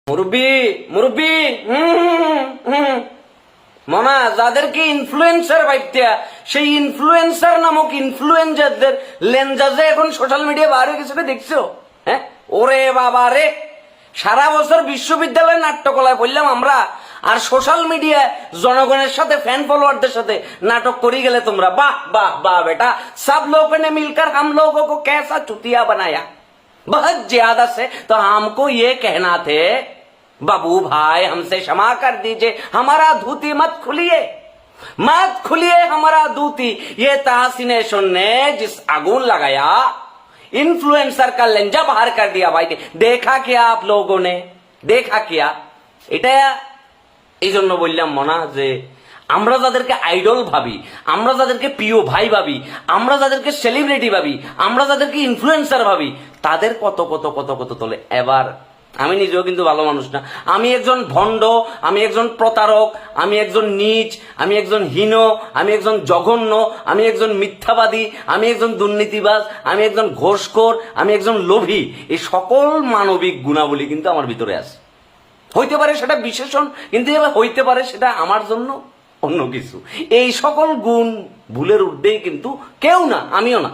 মুরব্বি মুরব্বি মনা যাদেরকে ইনফ্লুয়েন্সার ভাবতেয়া সেই ইনফ্লুয়েন্সার নামক ইনফ্লুয়েন্সারদের লেনজাজে এখন সোশ্যাল মিডিয়া বার হয়ে গেছে দেখছো? হ্যাঁ, ওরে বাবা রে, সারা বছর বিশ্ববিদ্যালয় নাট্যকলায় বললাম আমরা, আর সোশ্যাল মিডিয়ায় জনগণের সাথে ফ্যান ফলোয়ারদের সাথে নাটক করে গেলে তোমরা। বাহ বাহ বাহ বেটা, সব लोगों ने मिलकर हम लोगों को कैसा चुतिया बनाया। बहुत ज्यादा से तो हमको ये कहना थे बाबू भाई हमसे क्षमा कर दीजिए, हमारा धोती मत खुलिए हमारा धोती। ये तहसीनेशन ने जिस आगून लगाया, इन्फ्लुएंसर का लेंजा बाहर कर दिया भाई। देखा क्या आप लोगों ने, देखा क्या? এটা এই জন্য বললাম মনা যে আমরা যাদেরকে আইডল ভাবি, আমরা যাদেরকে প্রিয় ভাই ভাবি, আমরা যাদেরকে সেলিব্রিটি ভাবি, আমরা যাদেরকে ইনফ্লুয়েন্সার ভাবি, তাদের কত কত কত কত তোলে। এবার আমি নিজেও কিন্তু ভালো মানুষ না, আমি একজন ভণ্ড, আমি একজন প্রতারক, আমি একজন নীচ, আমি একজন হীন, আমি একজন জঘন্য, আমি একজন মিথ্যাবাদী, আমি একজন দুর্নীতিবাজ, আমি একজন ঘোষখোর, আমি একজন লোভী। এই সকল মানবিক গুণাবলী কিন্তু আমার ভিতরে আছে। হইতে পারে সেটা বিশেষণ, কিন্তু এবার হইতে পারে সেটা আমার জন্য অন্য কিছু। এই সকল গুণ ভুলের ঊর্ধ্বেই কিন্তু কেউ না, আমিও না।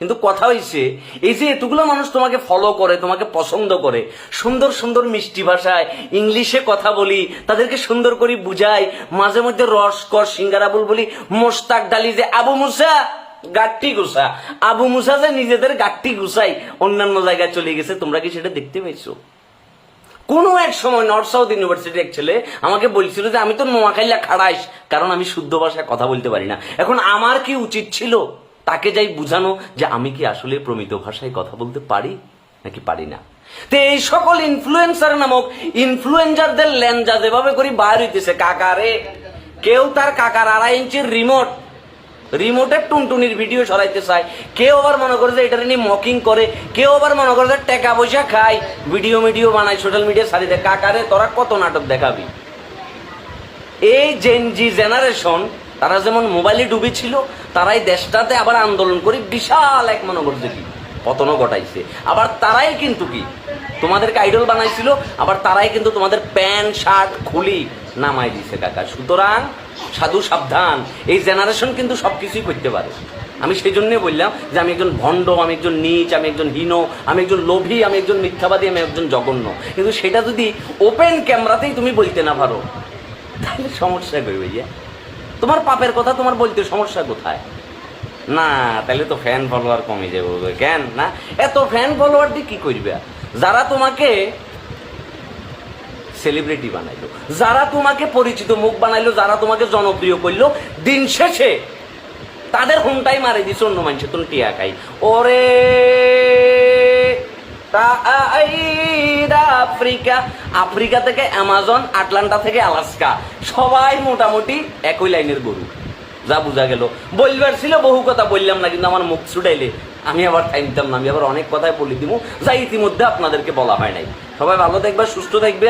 কিন্তু কথা হইছে এই যে এতগুলো মানুষ তোমাকে ফলো করে, তোমাকে পছন্দ করে, সুন্দর সুন্দর মিষ্টি ভাষায় ইংলিশে কথা বলি, তাদেরকে সুন্দর করে বুঝাই, মাঝে মধ্যে রসকর সিঙ্গারা বলি, মোস্তাক ডালি যে আবু মুসা গাট্টি গুছা, আবু মুসা যে নিজেদের গাট্টি গুছাই অন্যান্য জায়গায় চলে গেছে, তোমরা কি সেটা দেখতে পাইছো? কোনো এক সময় নর্থ সাউথ ইউনিভার্সিটি এক ছেলে আমাকে বলছিল যে আমি তো নোয়াখাইলা খাড়াইস, কারণ আমি শুদ্ধ ভাষায় কথা বলতে পারি না। এখন আমার কি উচিত ছিল তাকে যাই বুঝানো যে আমি কি আসলে প্রমিত ভাষায় কথা বলতে পারি নাকি পারি না। তো এই সকল ইনফ্লুয়েন্সার নামক ইনফ্লুয়েন্সারদের লেনজা যেভাবে করে বাইর হইতেছে, কাকারে কেউ তার কাকার 2.5 ইঞ্চির রিমোটের টুনটুনির ভিডিও সরাইতে চায়, কেউ আবার মনে করে যে এটা নিয়ে মকিং করে, কেউ আবার মনে করে যে টাকা পয়সা খায়, ভিডিও বানায় সোশ্যাল মিডিয়া ছাড়ি দেয়। কাকারে তোরা কত নাটক দেখাবি? এই জেনজি জেনারেশন তারা যেমন মোবাইলে ডুবে ছিল, তারাই দেশটাতে আবার আন্দোলন করে বিশাল এক মনে করছে কি পতনও ঘটাইছে। আবার তারাই কিন্তু কি তোমাদেরকে আইডল বানাইছিল, আবার তারাই কিন্তু তোমাদের প্যান্ট শার্ট খুলি নামাই দিছে কাকা। সুতরাং সাধু সাবধান, এই জেনারেশন কিন্তু সবকিছুই করতে পারে। আমি সেই জন্যই বললাম যে আমি একজন ভণ্ড, আমি একজন নীচ, আমি একজন হীন, আমি একজন লোভী, আমি একজন মিথ্যাবাদী, আমি একজন জঘন্য। কিন্তু সেটা যদি ওপেন ক্যামেরাতেই তুমি বলতে না পারো তাহলে সমস্যা কই ভাইয়া? তোমার পাপের কথা তোমার বলতে সমস্যা কোথায়? না তাহলে তো ফ্যান ফলোয়ার কমে যাবে। কেন না এত ফ্যান ফলোয়ার দিয়ে কি করবে? যারা তোমাকে সেলিব্রিটি বানাইলো, যারা তোমাকে পরিচিত মুখ বানাইলো, যারা তোমাকে জনপ্রিয় করলো, দিন শেষে তাদের হোমটাই মারে দিছে অন্য মানুষের তুমি টিয়া খাই। ওরে আফ্রিকা থেকে অ্যামাজন, আটলান্টা থেকে আলাস্কা, সবাই মোটামুটি একই লাইনের গরু। যা বোঝা গেল। বলবার ছিল বহু কথা বললাম না, কিন্তু আমার মুখ ছুটাইলে আমি আবার টাইমতাম না, আমি আবার অনেক কথাই বলে দিব যা ইতিমধ্যে আপনাদেরকে বলা হয় নাই। সবাই ভালো থাকবে, সুস্থ থাকবে,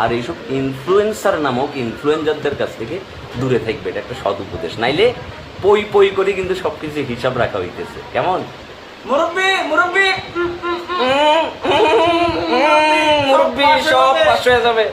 আর এইসব ইনফ্লুয়েন্সার নামক ইনফ্লুয়েন্সারদের কাছ থেকে দূরে থাকবে। এটা একটা সদ উপদেশ, নাইলে পই পই করে কিন্তু সবকিছু হিসাব রাখা হইতেছে। কেমন মুরব্বি মুরব্বি মুরব্বি সব পাশ হয়ে যাবে।